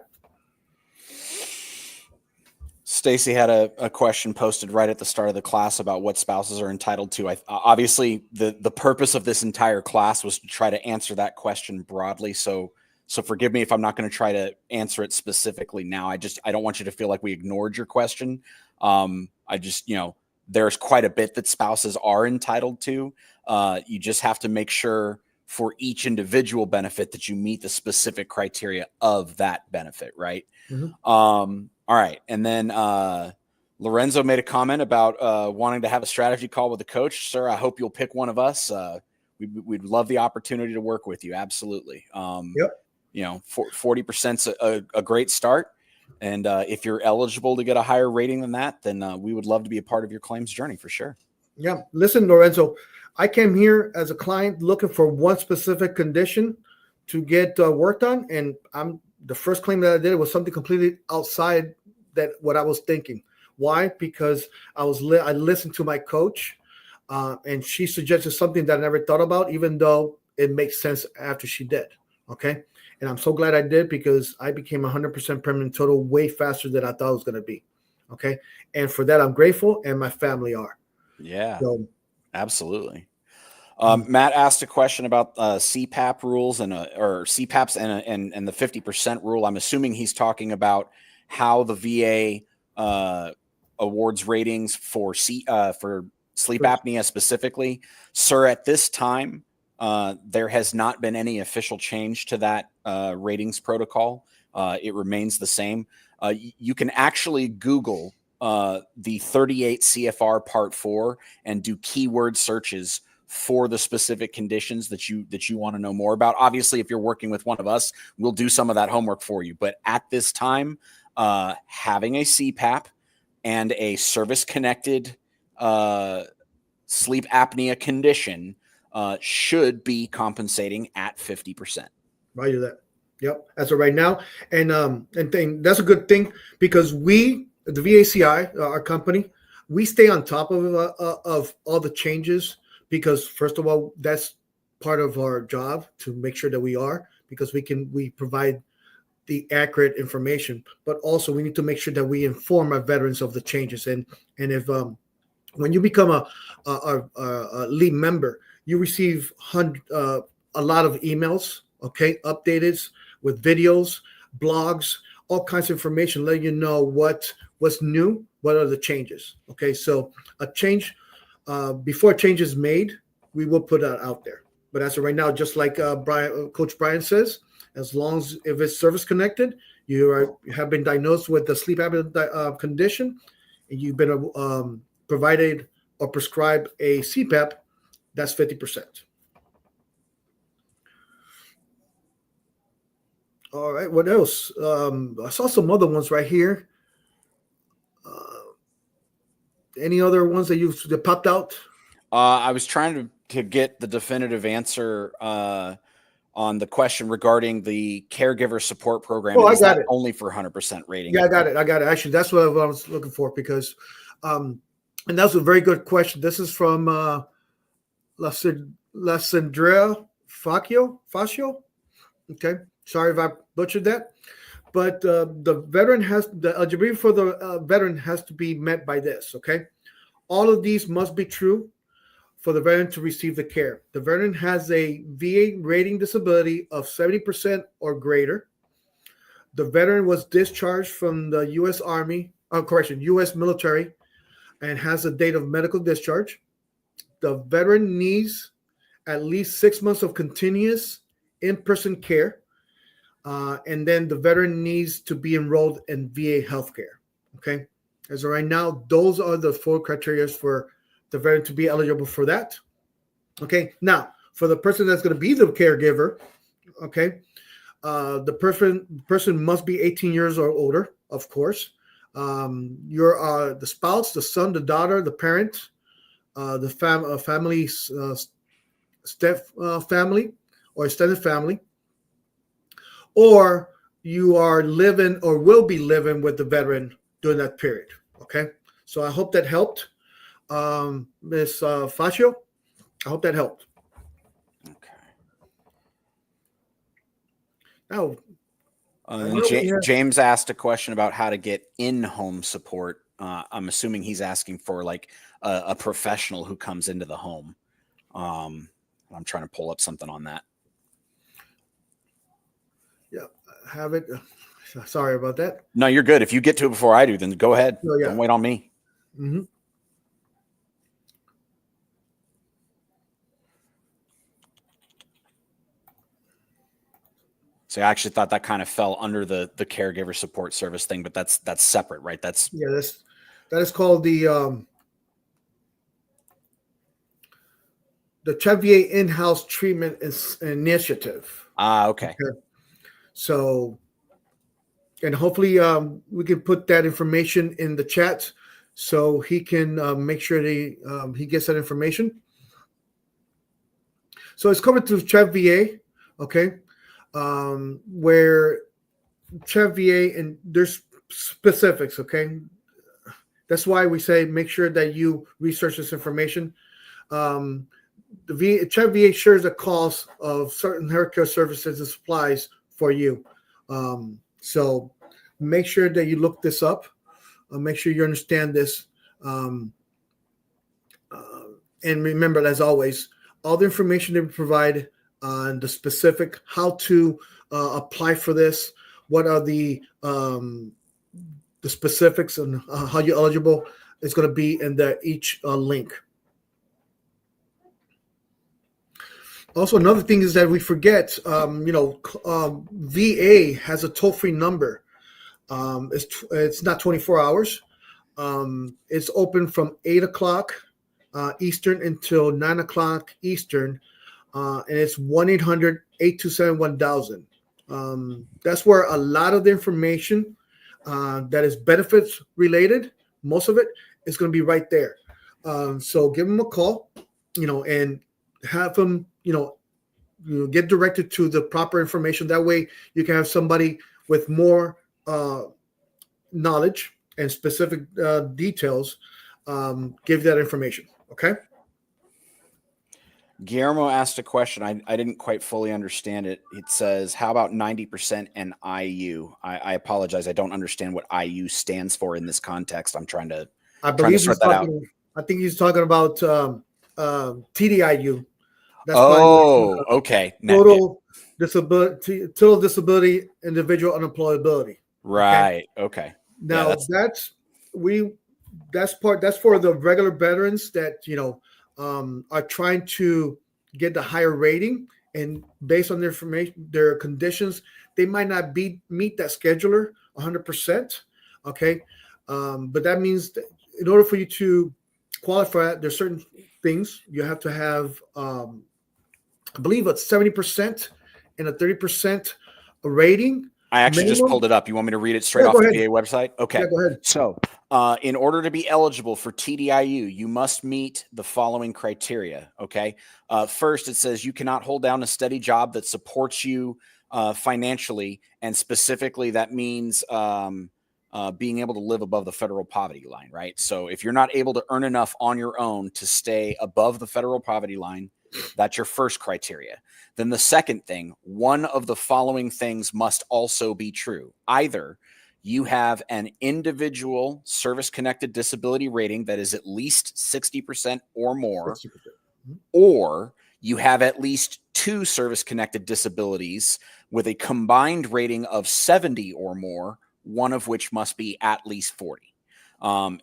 Stacy had a question posted right at the start of the class about what spouses are entitled to. Obviously, the purpose of this entire class was to try to answer that question broadly. So forgive me if I'm not going to try to answer it specifically now. I don't want you to feel like we ignored your question. There's quite a bit that spouses are entitled to. You just have to make sure for each individual benefit that you meet the specific criteria of that benefit, right? Mm-hmm. All right. And then Lorenzo made a comment about wanting to have a strategy call with the coach. Sir, I hope you'll pick one of us. We'd love the opportunity to work with you. Absolutely. Yep. 40%'s a great start. And if you're eligible to get a higher rating than that, then we would love to be a part of your claims journey for sure. Yeah. Listen, Lorenzo, I came here as a client looking for one specific condition to get worked on. And the first claim that I did was something completely outside that what I was thinking. Why? Because I listened to my coach, and she suggested something that I never thought about, even though it makes sense after she did. Okay, and I'm so glad I did because I became 100% permanent total way faster than I thought it was going to be. Okay, and for that I'm grateful, and my family are. Yeah, so, absolutely. Matt asked a question about CPAP rules or CPAPs and the 50% rule. I'm assuming he's talking about how the VA awards ratings for sleep apnea specifically. Sir, at this time, there has not been any official change to that ratings protocol. It remains the same. You can actually Google the 38 CFR Part 4 and do keyword searches for the specific conditions that you want to know more about. Obviously, if you're working with one of us, we'll do some of that homework for you. But at this time, having a CPAP and a service-connected sleep apnea condition should be compensating at 50%. Roger that. Yep, as of right now, and that's a good thing because the VACI, our company, we stay on top of all the changes. Because first of all, that's part of our job to make sure that we are, because we provide the accurate information, but also we need to make sure that we inform our veterans of the changes. And if when you become a lead member, you receive a lot of emails, okay, updated with videos, blogs, all kinds of information, letting you know what's new, what are the changes. Okay, so a change. Before change is made, we will put that out there. But as of right now, just like Coach Brian says, as long as if it's service connected, you have been diagnosed with the sleep apnea condition, and you've been provided or prescribed a CPAP, that's 50%. All right, what else? I saw some other ones right here. Any other ones that popped out? I was trying to get the definitive answer on the question regarding the caregiver support program. Oh, And I is got that it. only for 100% rating? Yeah, I got it. Actually, that's what I was looking for because, and that's a very good question. This is from Lasandrea Facio. Okay, sorry if I butchered that, but the eligibility for the veteran has to be met by this. Okay, all of these must be true for the veteran to receive the care. The veteran has a VA rating disability of 70% or greater. The veteran was discharged from the U.S. Army, U.S. military, and has a date of medical discharge. The veteran needs at least 6 months of continuous in-person care, and then the veteran needs to be enrolled in VA healthcare. Okay, as of right now, those are the 4 criteria for the veteran to be eligible for that. Okay, now for the person that's going to be the caregiver, okay, the person must be 18 years or older, of course. You're the spouse, the son, the daughter, the parent, the family, step family, or extended family, or you are living or will be living with the veteran during that period. Okay, so I hope that helped, Ms. Fascio. I hope that helped. Okay. Now, James asked a question about how to get in-home support. I'm assuming he's asking for like a professional who comes into the home. I'm trying to pull up something on that. Yeah, have it. Sorry about that. No, you're good. If you get to it before I do, then go ahead. Oh, yeah. Don't wait on me. Mm-hmm. So I actually thought that kind of fell under the caregiver support service thing, but that's separate, right? That is called the VA in-house treatment initiative. Okay. So, and hopefully we can put that information in the chat so he can make sure that he gets that information. So it's covered through CHEV VA, okay, where CHEV VA, and there's specifics, okay? That's why we say make sure that you research this information. The CHEV VA shares the cost of certain healthcare services and supplies for you. So make sure that you look this up. Make sure you understand this. And remember, as always, all the information that we provide on the specific how to apply for this, what are the specifics and how you're eligible is going to be in each link. Also, another thing is that we forget, VA has a toll-free number. It's not 24 hours. It's open from 8 o'clock Eastern until 9 o'clock Eastern, and it's 1-800-827-1000. That's where a lot of the information that is benefits related, most of it is going to be right there. So give them a call, and have them, get directed to the proper information. That way you can have somebody with more knowledge and specific details give that information. Okay. Guillermo asked a question. I didn't quite fully understand it. It says, how about 90% and IU? I apologize. I don't understand what IU stands for in this context. I'm trying to sort that out. I think he's talking about TDIU. That's okay. Total disability, individual unemployability. Right. Okay. Now that's for the regular veterans that are trying to get the higher rating, and based on their information, their conditions, they might not meet that scheduler 100%. Okay, but that means that in order for you to qualify, there's certain things you have to have. I believe it's 70% and a 30% rating I actually just minimum. pulled it up. You want me to read it straight Yeah, off go the ahead. VA website? Okay. Yeah, go ahead. So, in order to be eligible for TDIU, you must meet the following criteria. Okay. First, it says you cannot hold down a steady job that supports you financially, and specifically that means being able to live above the federal poverty line, right? So, if you're not able to earn enough on your own to stay above the federal poverty line, that's your first criteria. Then the second thing, one of the following things must also be true. Either you have an individual service-connected disability rating that is at least 60% or more, 60%. Mhm. or you have at least two service-connected disabilities with a combined rating of 70 or more, one of which must be at least 40.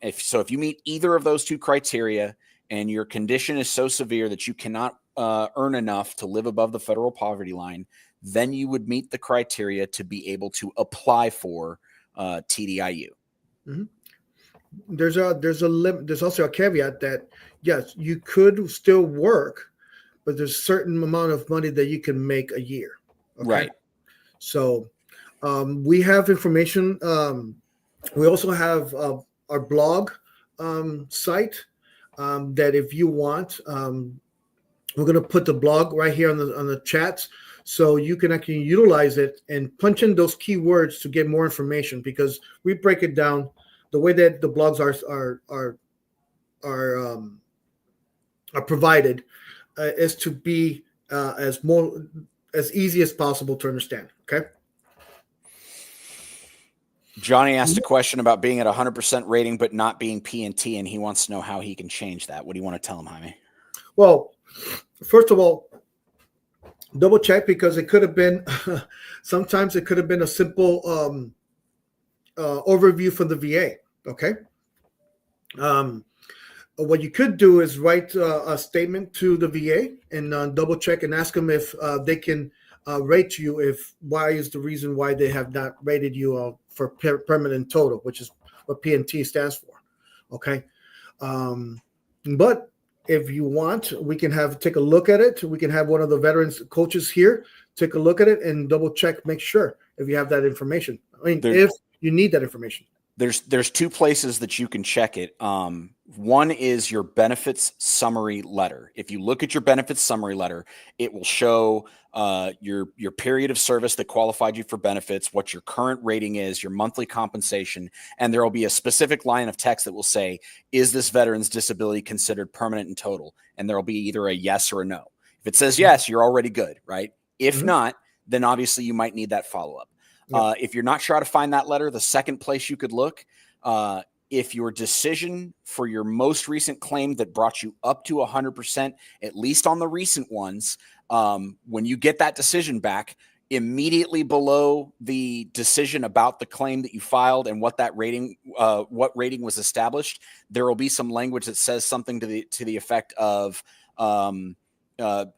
If you meet either of those two criteria and your condition is so severe that you cannot earn enough to live above the federal poverty line, then you would meet the criteria to be able to apply for TDIU. Mhm. There's also a caveat that yes, you could still work, but there's a certain amount of money that you can make a year. Okay, Right. so we have information. We also have our blog site that if you want, we're going to put the blog right here on the chats, so you can actually utilize it and punch in those keywords to get more information, because we break it down the way that the blogs are provided is to be as easy as possible to understand. Okay. Johnny asked a question about being at 100% rating but not being P&T, and he wants to know how he can change that. What do you want to tell him, Jaime? Well, first of all, double check, because it could have been sometimes it could have been a simple overview from the VA. Okay. What you could do is write a statement to the VA and double check and ask them if they can rate you, if why is the reason why they have not rated you for permanent total, which is what PNT stands for. Okay. But if you want, we can take a look at it. We can have one of the veterans coaches here take a look at it and double check, make sure if you have that information. I mean, if you need that information. There's two places that you can check it. One is your benefits summary letter. If you look at your benefits summary letter, it will show your period of service that qualified you for benefits, what your current rating is, your monthly compensation, and there will be a specific line of text that will say, is this veteran's disability considered permanent and total? And there will be either a yes or a no. If it says yes, you're already good, right? If not, then obviously you might need that follow-up. If you're not sure how to find that letter, the second place you could look, if your decision for your most recent claim that brought you up to 100%, at least on the recent ones, when you get that decision back, immediately below the decision about the claim that you filed and what rating was established, there will be some language that says something to the effect of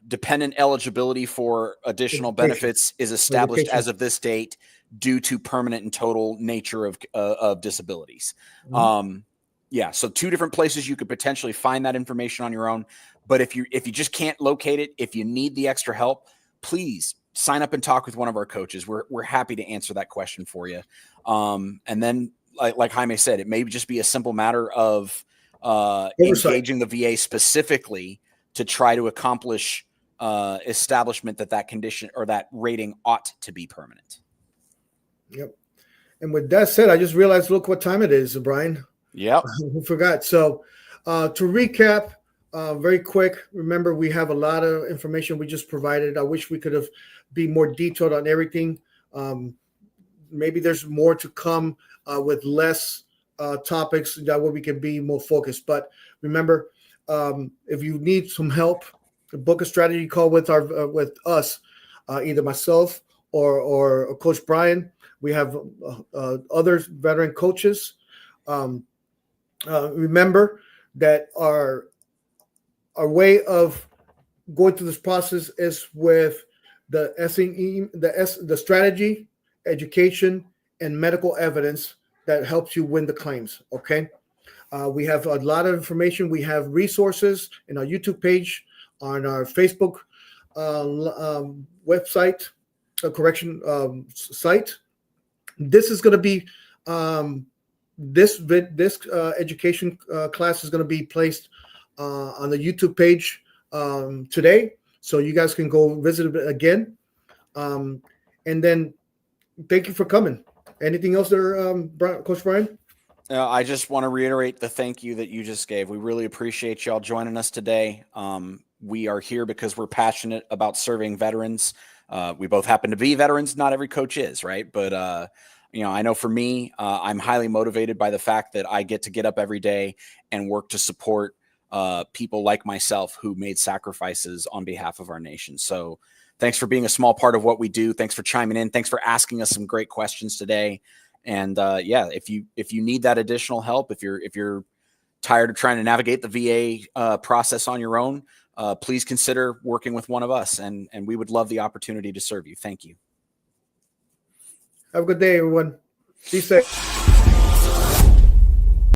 dependent eligibility for additional benefits is established as of this date due to permanent and total nature of disabilities. So two different places you could potentially find that information on your own. But if you just can't locate it, if you need the extra help, please sign up and talk with one of our coaches. We're happy to answer that question for you. And then, like Jaime said, it may just be a simple matter of engaging the VA specifically to try to accomplish establishment that condition or that rating ought to be permanent. Yep. And with that said, I just realized, look what time it is, Brian. Yep. I forgot. So to recap, very quick, remember we have a lot of information we just provided. I wish we could have been more detailed on everything. Maybe there's more to come with less topics, that way we can be more focused. But remember, if you need some help, book a strategy call with us, either myself or Coach Brian. We have other veteran coaches. Remember that our way of going through this process is with the SE, the strategy, education, and medical evidence that helps you win the claims. Okay. We have a lot of information. We have resources in our YouTube page, on our Facebook website, site. This is going to be this education class is going to be placed on the YouTube page today, so you guys can go visit it again. And then thank you for coming. Anything else there, Coach Brian? I just want to reiterate the thank you that you just gave. We really appreciate y'all joining us today. We are here because we're passionate about serving veterans. We both happen to be veterans. Not every coach is, right? But, I know for me, I'm highly motivated by the fact that I get up every day and work to support people like myself who made sacrifices on behalf of our nation. So thanks for being a small part of what we do. Thanks for chiming in. Thanks for asking us some great questions today. And if you need that additional help, if you're tired of trying to navigate the VA process on your own, please consider working with one of us, and we would love the opportunity to serve you. Thank you. Have a good day, everyone. Be safe.